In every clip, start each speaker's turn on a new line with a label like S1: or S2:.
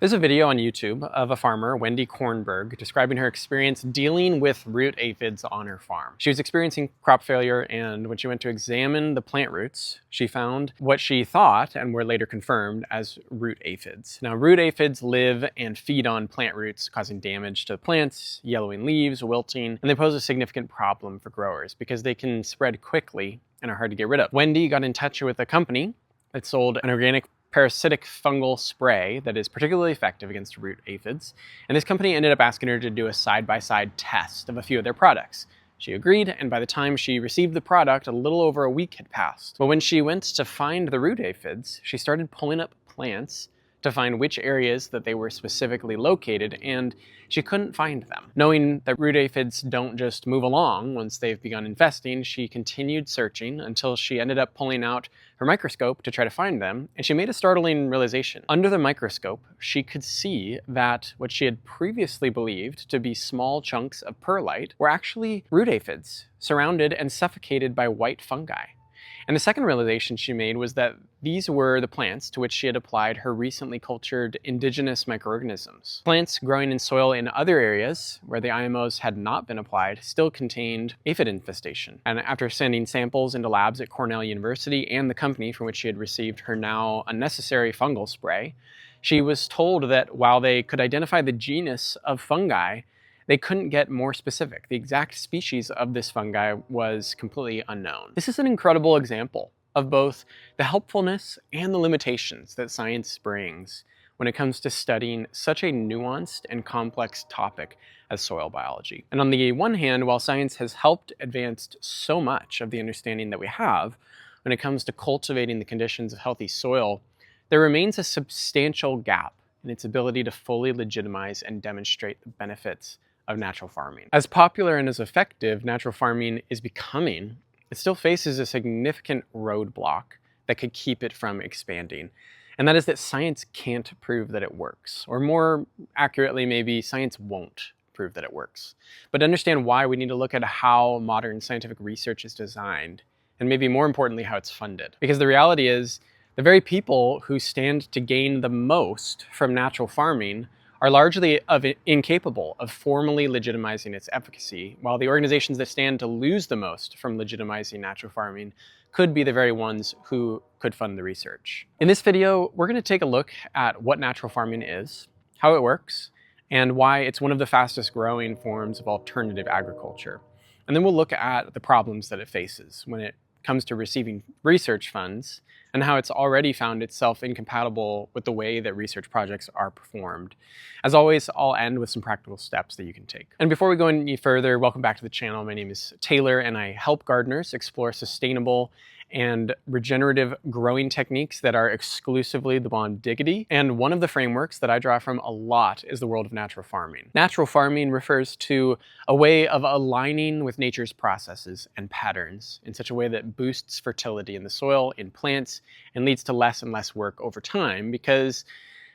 S1: There's a video on YouTube of a farmer, Wendy describing her experience dealing with root aphids on her farm. She was experiencing crop failure, and when she went to examine the plant roots, she found what she thought, and were later confirmed, as root aphids. Now, root aphids live and feed on plant roots, causing damage to plants, yellowing leaves, wilting, and they pose a significant problem for growers because they can spread quickly and are hard to get rid of. Wendy got in touch with a company that sold an organic parasitic fungal spray that is particularly effective against root aphids, and this company ended up asking her to do a side-by-side test of a few of their products. She agreed, and by the time she received the product, a little over a week had passed. But when she went to find the root aphids, she started pulling up plants to find which areas that they were specifically located, and she couldn't find them. Knowing that root aphids don't just move along once they've begun infesting, she continued searching until she ended up pulling out her microscope to try to find them, and she made a startling realization. Under the microscope, she could see that what she had previously believed to be small chunks of perlite were actually root aphids, surrounded and suffocated by white fungi. And the second realization she made was that these were the plants to which she had applied her recently cultured indigenous microorganisms. Plants growing in soil in other areas where the IMOs had not been applied still contained aphid infestation. And after sending samples into labs at Cornell University and the company from which she had received her now unnecessary fungal spray, she was told that while they could identify the genus of fungi, they couldn't get more specific. The exact species of this fungi was completely unknown. This is an incredible example of both the helpfulness and the limitations that science brings when it comes to studying such a nuanced and complex topic as soil biology. And on the one hand, while science has helped advance so much of the understanding that we have when it comes to cultivating the conditions of healthy soil, there remains a substantial gap in its ability to fully legitimize and demonstrate the benefits of natural farming. As popular and as effective natural farming is becoming, it still faces a significant roadblock that could keep it from expanding. And that is that science can't prove that it works. Or more accurately, maybe science won't prove that it works. But to understand why, we need to look at how modern scientific research is designed, and maybe more importantly, how it's funded. Because the reality is, the very people who stand to gain the most from natural farming are largely incapable of formally legitimizing its efficacy, while the organizations that stand to lose the most from legitimizing natural farming could be the very ones who could fund the research. In this video, we're going to take a look at what natural farming is, how it works, and why it's one of the fastest growing forms of alternative agriculture. And then we'll look at the problems that it faces when it comes to receiving research funds, and how it's already found itself incompatible with the way that research projects are performed. As always, I'll end with some practical steps that you can take. And before we go any further, welcome back to the channel. My name is Taylor, and I help gardeners explore sustainable and regenerative growing techniques that are exclusively the bon diggity. And one of the frameworks that I draw from a lot is the world of natural farming. Natural farming refers to a way of aligning with nature's processes and patterns in such a way that boosts fertility in the soil, in plants, and leads to less and less work over time, because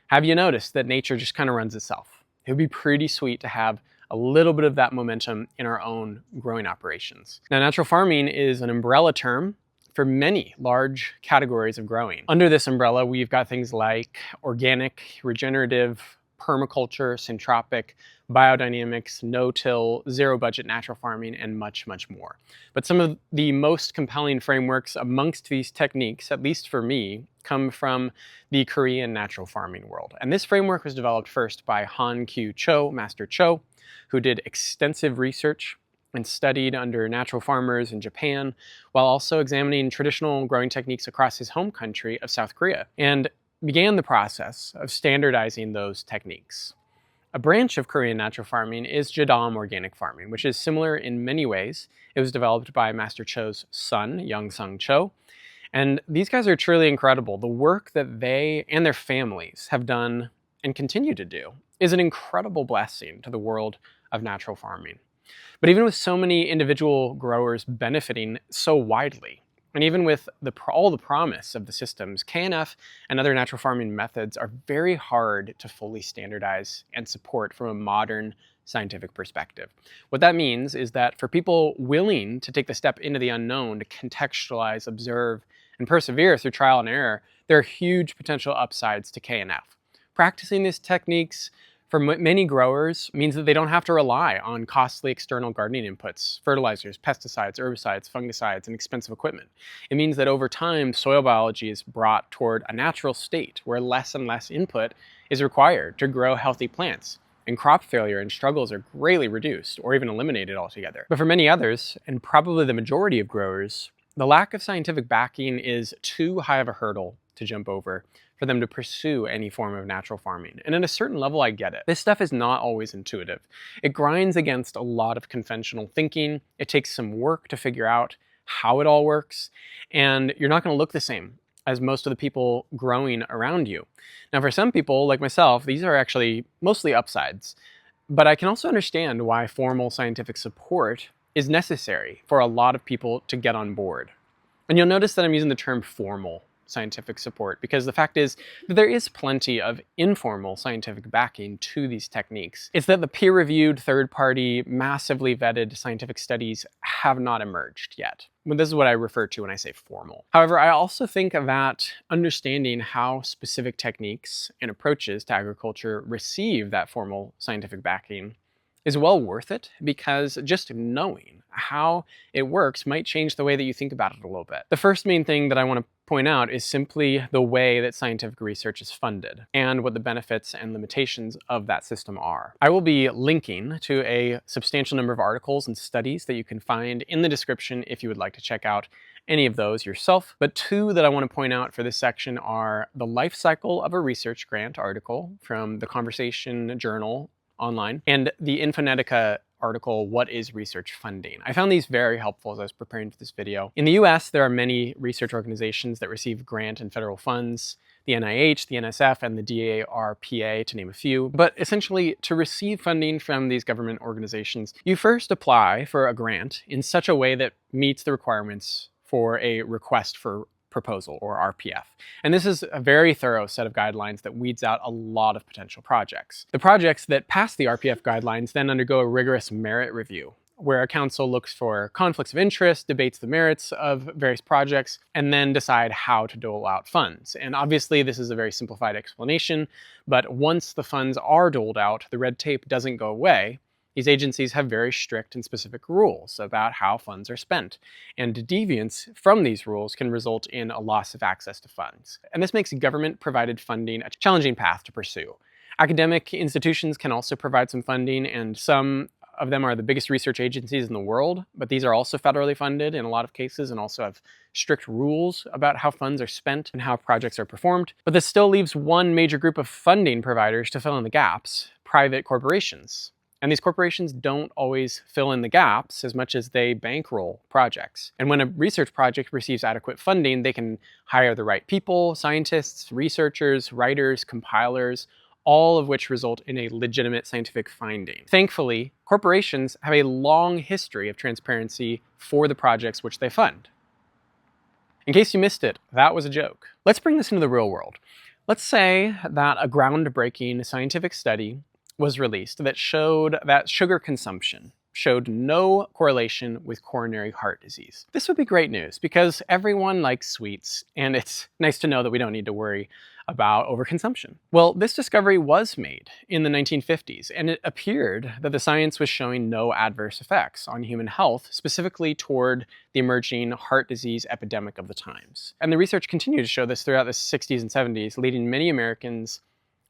S1: have you noticed that nature just kind of runs itself? It would be pretty sweet to have a little bit of that momentum in our own growing operations. Now, natural farming is an umbrella term for many large categories of growing. Under this umbrella, we've got things like organic, regenerative, permaculture, syntropic, biodynamics, no-till, zero-budget natural farming, and much, much more. But some of the most compelling frameworks amongst these techniques, at least for me, come from the Korean natural farming world. And this framework was developed first by Han-Kyu Cho, Master Cho, who did extensive research and studied under natural farmers in Japan, while also examining traditional growing techniques across his home country of South Korea, and began the process of standardizing those techniques. A branch of Korean natural farming is JADAM organic farming, which is similar in many ways. It was developed by Master Cho's son, Young-Sung Cho, and these guys are truly incredible. The work that they and their families have done and continue to do is an incredible blessing to the world of natural farming. But even with so many individual growers benefiting so widely, and even with all the promise of the systems, KNF and other natural farming methods are very hard to fully standardize and support from a modern scientific perspective. What that means is that for people willing to take the step into the unknown, to contextualize, observe, and persevere through trial and error, there are huge potential upsides to KNF. Practicing these techniques for many growers means that they don't have to rely on costly external gardening inputs, fertilizers, pesticides, herbicides, fungicides, and expensive equipment. It means that over time, soil biology is brought toward a natural state where less and less input is required to grow healthy plants, and crop failure and struggles are greatly reduced or even eliminated altogether. But for many others, and probably the majority of growers, the lack of scientific backing is too high of a hurdle to jump over for them to pursue any form of natural farming. And at a certain level, I get it. This stuff is not always intuitive. It grinds against a lot of conventional thinking. It takes some work to figure out how it all works, and you're not going to look the same as most of the people growing around you. Now, for some people, like myself, these are actually mostly upsides, but I can also understand why formal scientific support is necessary for a lot of people to get on board. And you'll notice that I'm using the term formal scientific support because the fact is that there is plenty of informal scientific backing to these techniques. It's that the peer-reviewed, third-party, massively vetted scientific studies have not emerged yet. But this is what I refer to when I say formal. However, I also think that understanding how specific techniques and approaches to agriculture receive that formal scientific backing is well worth it, because just knowing how it works might change the way that you think about it a little bit. The first main thing that I want to point out is simply the way that scientific research is funded and what the benefits and limitations of that system are. I will be linking to a substantial number of articles and studies that you can find in the description if you would like to check out any of those yourself. But two that I want to point out for this section are the life cycle of a research grant article from the Conversation Journal online and the Infonetica article, What is Research Funding? I found these very helpful as I was preparing for this video. In the US, there are many research organizations that receive grant and federal funds, the NIH, the NSF, and the DARPA, to name a few. But essentially, to receive funding from these government organizations, you first apply for a grant in such a way that meets the requirements for a request for proposal, or RPF. And this is a very thorough set of guidelines that weeds out a lot of potential projects. The projects that pass the RPF guidelines then undergo a rigorous merit review, where a council looks for conflicts of interest, debates the merits of various projects, and then decide how to dole out funds. And obviously this is a very simplified explanation, but once the funds are doled out, the red tape doesn't go away. These agencies have very strict and specific rules about how funds are spent, and deviance from these rules can result in a loss of access to funds. And this makes government-provided funding a challenging path to pursue. Academic institutions can also provide some funding, and some of them are the biggest research agencies in the world, but these are also federally funded in a lot of cases and also have strict rules about how funds are spent and how projects are performed. But this still leaves one major group of funding providers to fill in the gaps: private corporations. And these corporations don't always fill in the gaps as much as they bankroll projects. And when a research project receives adequate funding, they can hire the right people, scientists, researchers, writers, compilers, all of which result in a legitimate scientific finding. Thankfully, corporations have a long history of transparency for the projects which they fund. In case you missed it, that was a joke. Let's bring this into the real world. Let's say that a groundbreaking scientific study was released that showed that sugar consumption showed no correlation with coronary heart disease. This would be great news because everyone likes sweets, and it's nice to know that we don't need to worry about overconsumption. Well, this discovery was made in the 1950s, and it appeared that the science was showing no adverse effects on human health, specifically toward the emerging heart disease epidemic of the times. And the research continued to show this throughout the 60s and 70s, leading many Americans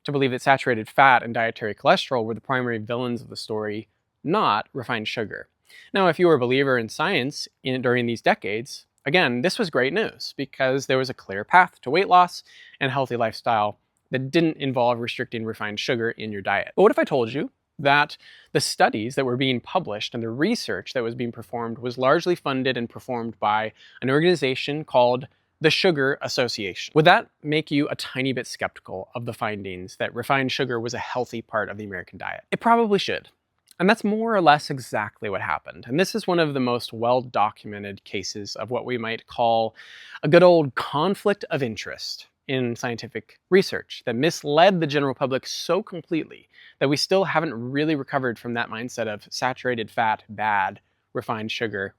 S1: to believe that saturated fat and dietary cholesterol were the primary villains of the story, not refined sugar. Now, if you were a believer in science during these decades, again, this was great news because there was a clear path to weight loss and healthy lifestyle that didn't involve restricting refined sugar in your diet. But what if I told you that the studies that were being published and the research that was being performed was largely funded and performed by an organization called the Sugar Association? Would that make you a tiny bit skeptical of the findings that refined sugar was a healthy part of the American diet? It probably should. And that's more or less exactly what happened. And this is one of the most well-documented cases of what we might call a good old conflict of interest in scientific research that misled the general public so completely that we still haven't really recovered from that mindset of saturated fat, bad, refined sugar.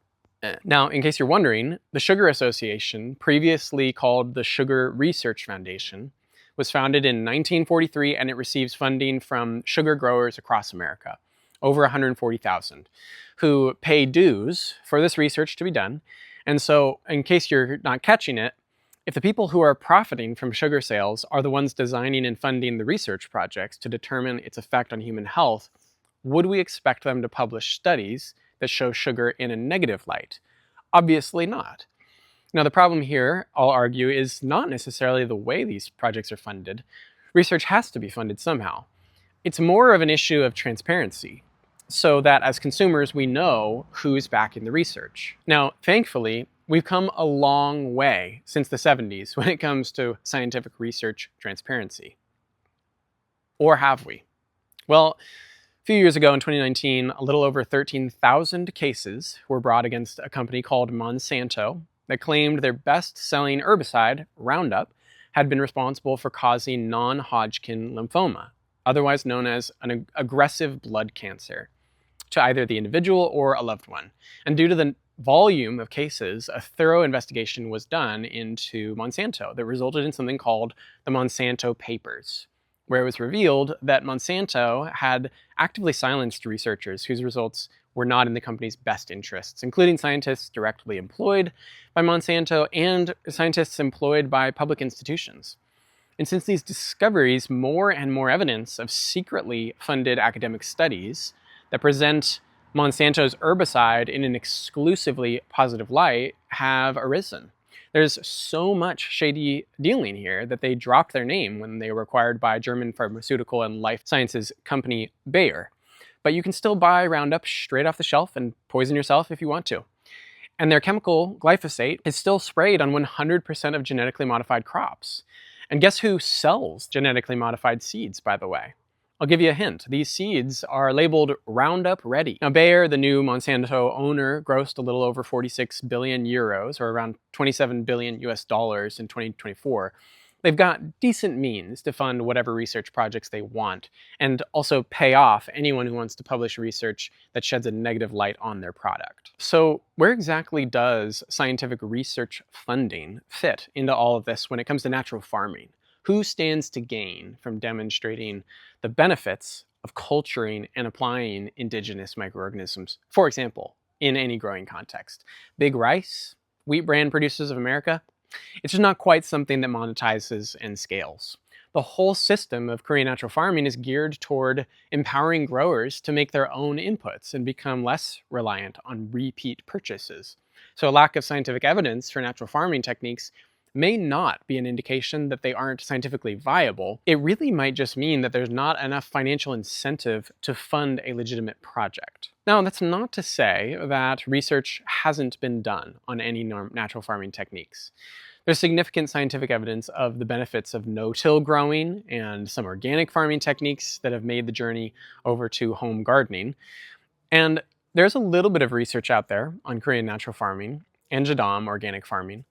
S1: Now, in case you're wondering, the Sugar Association, previously called the Sugar Research Foundation, was founded in 1943, and it receives funding from sugar growers across America, over 140,000, who pay dues for this research to be done. And so, in case you're not catching it, if the people who are profiting from sugar sales are the ones designing and funding the research projects to determine its effect on human health, would we expect them to publish studies that show sugar in a negative light? Obviously not. Now, the problem here, I'll argue, is not necessarily the way these projects are funded. Research has to be funded somehow. It's more of an issue of transparency, so that as consumers, we know who's backing the research. Now, thankfully, we've come a long way since the 70s when it comes to scientific research transparency. Or have we? Well, a few years ago in 2019, a little over 13,000 cases were brought against a company called Monsanto that claimed their best-selling herbicide, Roundup, had been responsible for causing non-Hodgkin lymphoma, otherwise known as an aggressive blood cancer, to either the individual or a loved one. And due to the volume of cases, a thorough investigation was done into Monsanto that resulted in something called the Monsanto Papers, where it was revealed that Monsanto had actively silenced researchers whose results were not in the company's best interests, including scientists directly employed by Monsanto and scientists employed by public institutions. And since these discoveries, more and more evidence of secretly funded academic studies that present Monsanto's herbicide in an exclusively positive light have arisen. There's so much shady dealing here that they dropped their name when they were acquired by German pharmaceutical and life sciences company Bayer. But you can still buy Roundup straight off the shelf and poison yourself if you want to. And their chemical, glyphosate, is still sprayed on 100% of genetically modified crops. And guess who sells genetically modified seeds, by the way? I'll give you a hint. These seeds are labeled Roundup Ready. Now, Bayer, the new Monsanto owner, grossed a little over 46 billion euros, or around 27 billion US dollars in 2024. They've got decent means to fund whatever research projects they want, and also pay off anyone who wants to publish research that sheds a negative light on their product. So where exactly does scientific research funding fit into all of this when it comes to natural farming? Who stands to gain from demonstrating the benefits of culturing and applying indigenous microorganisms, for example, in any growing context? Big rice, wheat bran producers of America? It's just not quite something that monetizes and scales. The whole system of Korean natural farming is geared toward empowering growers to make their own inputs and become less reliant on repeat purchases. So a lack of scientific evidence for natural farming techniques may not be an indication that they aren't scientifically viable. It really might just mean that there's not enough financial incentive to fund a legitimate project. Now, that's not to say that research hasn't been done on any natural farming techniques. There's significant scientific evidence of the benefits of no-till growing and some organic farming techniques that have made the journey over to home gardening. And there's a little bit of research out there on Korean natural farming and JADAM, organic farming,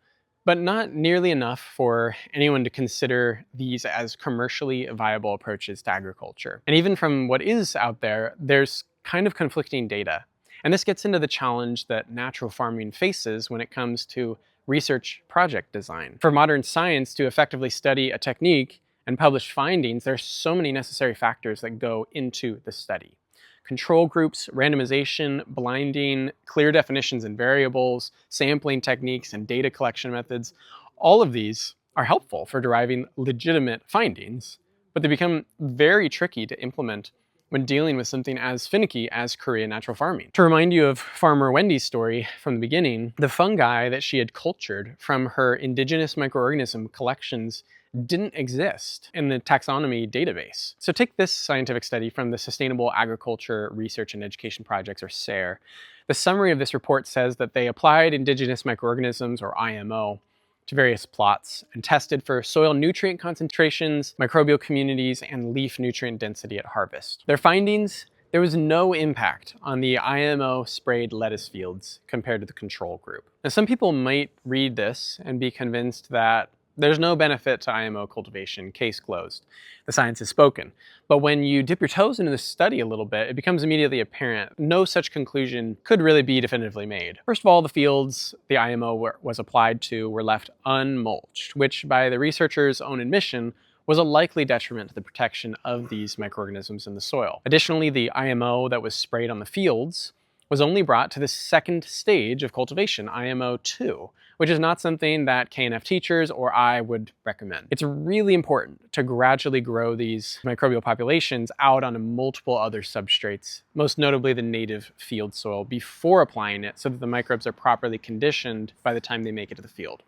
S1: but not nearly enough for anyone to consider these as commercially viable approaches to agriculture. And even from what is out there, there's kind of conflicting data. And this gets into the challenge that natural farming faces when it comes to research project design. For modern science to effectively study a technique and publish findings, there's so many necessary factors that go into the study. Control groups, randomization, blinding, clear definitions and variables, sampling techniques, and data collection methods. All of these are helpful for deriving legitimate findings, but they become very tricky to implement when dealing with something as finicky as Korean natural farming. To remind you of Farmer Wendy's story from the beginning, the fungi that she had cultured from her indigenous microorganism collections didn't exist in the taxonomy database. So take this scientific study from the Sustainable Agriculture Research and Education Projects, or SARE. The summary of this report says that they applied indigenous microorganisms, or IMO, to various plots and tested for soil nutrient concentrations, microbial communities, and leaf nutrient density at harvest. Their findings: there was no impact on the IMO sprayed lettuce fields compared to the control group. Now, some people might read this and be convinced that there's no benefit to IMO cultivation, case closed. The science is spoken. But when you dip your toes into the study a little bit, it becomes immediately apparent no such conclusion could really be definitively made. First of all, the fields the IMO was applied to were left unmulched, which by the researchers' own admission was a likely detriment to the protection of these microorganisms in the soil. Additionally, the IMO that was sprayed on the fields was only brought to the second stage of cultivation, IMO 2, which is not something that KNF teachers or I would recommend. It's really important to gradually grow these microbial populations out onto multiple other substrates, most notably the native field soil, before applying it so that the microbes are properly conditioned by the time they make it to the field.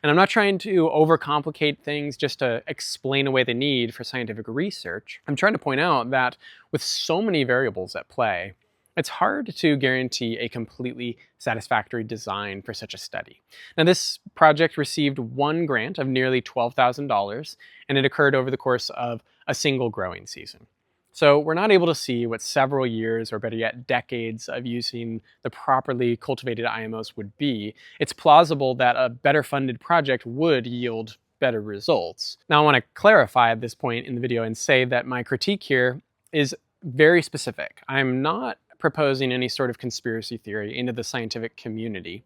S1: And I'm not trying to overcomplicate things just to explain away the need for scientific research. I'm trying to point out that with so many variables at play, it's hard to guarantee a completely satisfactory design for such a study. Now, this project received one grant of nearly $12,000, and it occurred over the course of a single growing season. So we're not able to see what several years, or better yet, decades of using the properly cultivated IMOs would be. It's plausible that a better funded project would yield better results. Now, I want to clarify at this point in the video and say that my critique here is very specific. I'm not proposing any sort of conspiracy theory into the scientific community.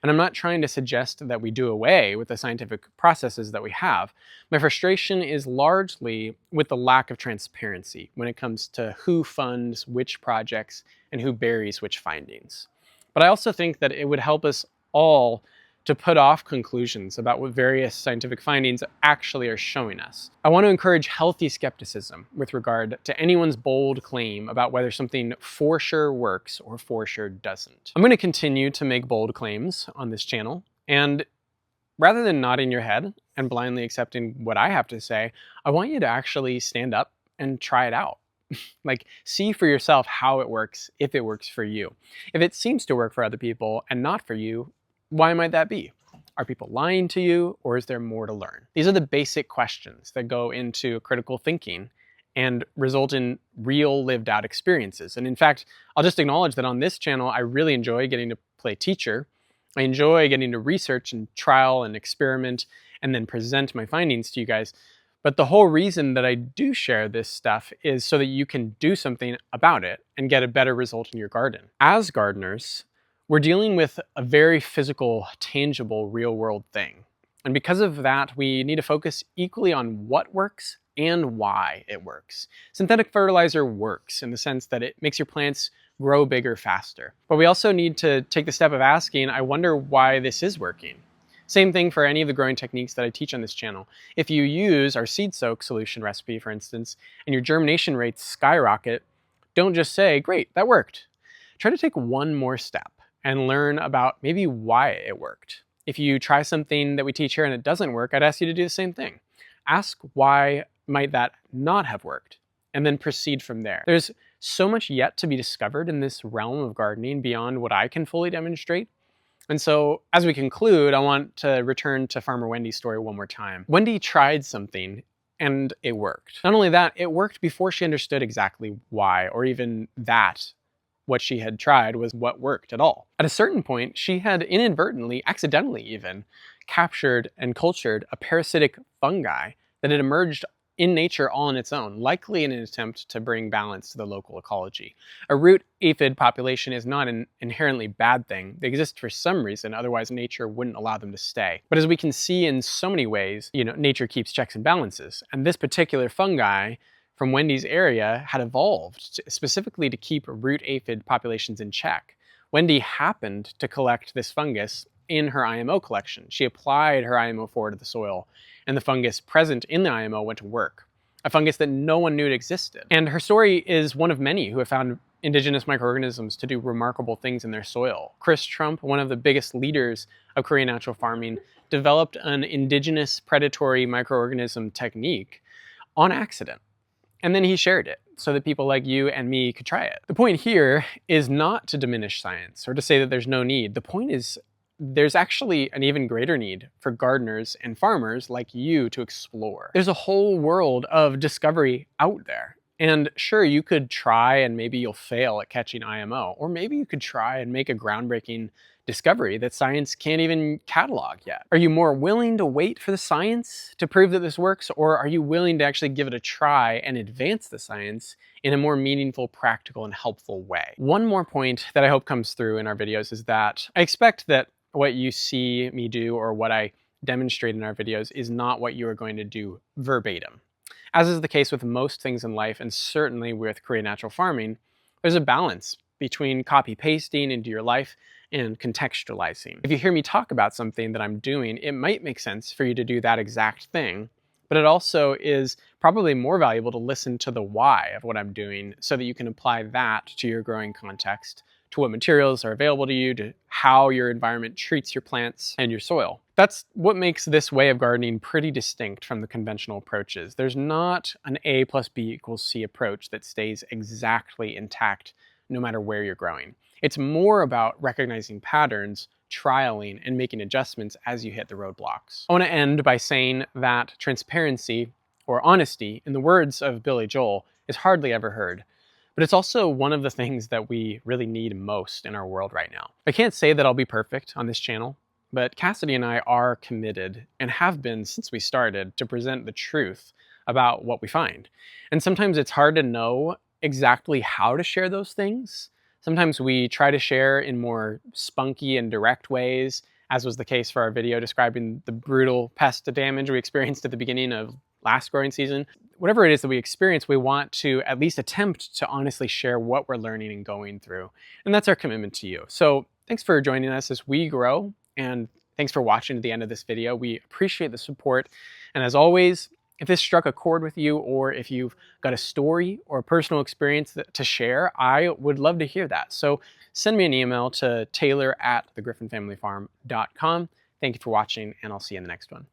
S1: And I'm not trying to suggest that we do away with the scientific processes that we have. My frustration is largely with the lack of transparency when it comes to who funds which projects and who buries which findings. But I also think that it would help us all to put off conclusions about what various scientific findings actually are showing us. I want to encourage healthy skepticism with regard to anyone's bold claim about whether something for sure works or for sure doesn't. I'm going to continue to make bold claims on this channel, and rather than nodding your head and blindly accepting what I have to say, I want you to actually stand up and try it out. Like, see for yourself how it works, if it works for you. If it seems to work for other people and not for you, why might that be? Are people lying to you, or is there more to learn? These are the basic questions that go into critical thinking and result in real lived out experiences. And in fact, I'll just acknowledge that on this channel, I really enjoy getting to play teacher. I enjoy getting to research and trial and experiment and then present my findings to you guys. But the whole reason that I do share this stuff is so that you can do something about it and get a better result in your garden. As gardeners, we're dealing with a very physical, tangible, real-world thing. And because of that, we need to focus equally on what works and why it works. Synthetic fertilizer works in the sense that it makes your plants grow bigger faster. But we also need to take the step of asking, I wonder why this is working. Same thing for any of the growing techniques that I teach on this channel. If you use our seed soak solution recipe, for instance, and your germination rates skyrocket, don't just say, great, that worked. Try to take one more step and learn about maybe why it worked. If you try something that we teach here and it doesn't work, I'd ask you to do the same thing. Ask why might that not have worked, and then proceed from there. There's so much yet to be discovered in this realm of gardening beyond what I can fully demonstrate. And so as we conclude, I want to return to Farmer Wendy's story one more time. Wendy tried something and it worked. Not only that, it worked before she understood exactly why, or even that what she had tried was what worked at all. At a certain point, she had inadvertently, accidentally even, captured and cultured a parasitic fungi that had emerged in nature all on its own, likely in an attempt to bring balance to the local ecology. A root aphid population is not an inherently bad thing. They exist for some reason, otherwise nature wouldn't allow them to stay. But as we can see in so many ways, nature keeps checks and balances. And this particular fungi from Wendy's area had evolved specifically to keep root aphid populations in check. Wendy happened to collect this fungus in her IMO collection. She applied her IMO 4 to the soil, and the fungus present in the IMO went to work. A fungus that no one knew it existed. And her story is one of many who have found indigenous microorganisms to do remarkable things in their soil. Chris Trump, one of the biggest leaders of Korean natural farming, developed an indigenous predatory microorganism technique on accident. And then he shared it so that people like you and me could try it. The point here is not to diminish science or to say that there's no need. The point is there's actually an even greater need for gardeners and farmers like you to explore. There's a whole world of discovery out there. And sure, you could try and maybe you'll fail at catching IMO, or maybe you could try and make a groundbreaking discovery that science can't even catalog yet. Are you more willing to wait for the science to prove that this works, or are you willing to actually give it a try and advance the science in a more meaningful, practical, and helpful way? One more point that I hope comes through in our videos is that I expect that what you see me do or what I demonstrate in our videos is not what you are going to do verbatim. As is the case with most things in life, and certainly with Korean natural farming, there's a balance between copy pasting into your life and contextualizing. If you hear me talk about something that I'm doing, it might make sense for you to do that exact thing, but it also is probably more valuable to listen to the why of what I'm doing so that you can apply that to your growing context, to what materials are available to you, to how your environment treats your plants and your soil. That's what makes this way of gardening pretty distinct from the conventional approaches. There's not an A plus B equals C approach that stays exactly intact no matter where you're growing. It's more about recognizing patterns, trialing, and making adjustments as you hit the roadblocks. I want to end by saying that transparency, or honesty, in the words of Billy Joel, is hardly ever heard. But it's also one of the things that we really need most in our world right now. I can't say that I'll be perfect on this channel, but Cassidy and I are committed, and have been since we started, to present the truth about what we find. And sometimes it's hard to know exactly how to share those things. Sometimes we try to share in more spunky and direct ways, as was the case for our video describing the brutal pest damage we experienced at the beginning of last growing season. Whatever it is that we experience, we want to at least attempt to honestly share what we're learning and going through. And that's our commitment to you. So thanks for joining us as we grow, and thanks for watching to the end of this video. We appreciate the support. And as always, if this struck a chord with you, or if you've got a story or a personal experience to share, I would love to hear that. So send me an email to taylor@thegriffinfamilyfarm.com. Thank you for watching, and I'll see you in the next one.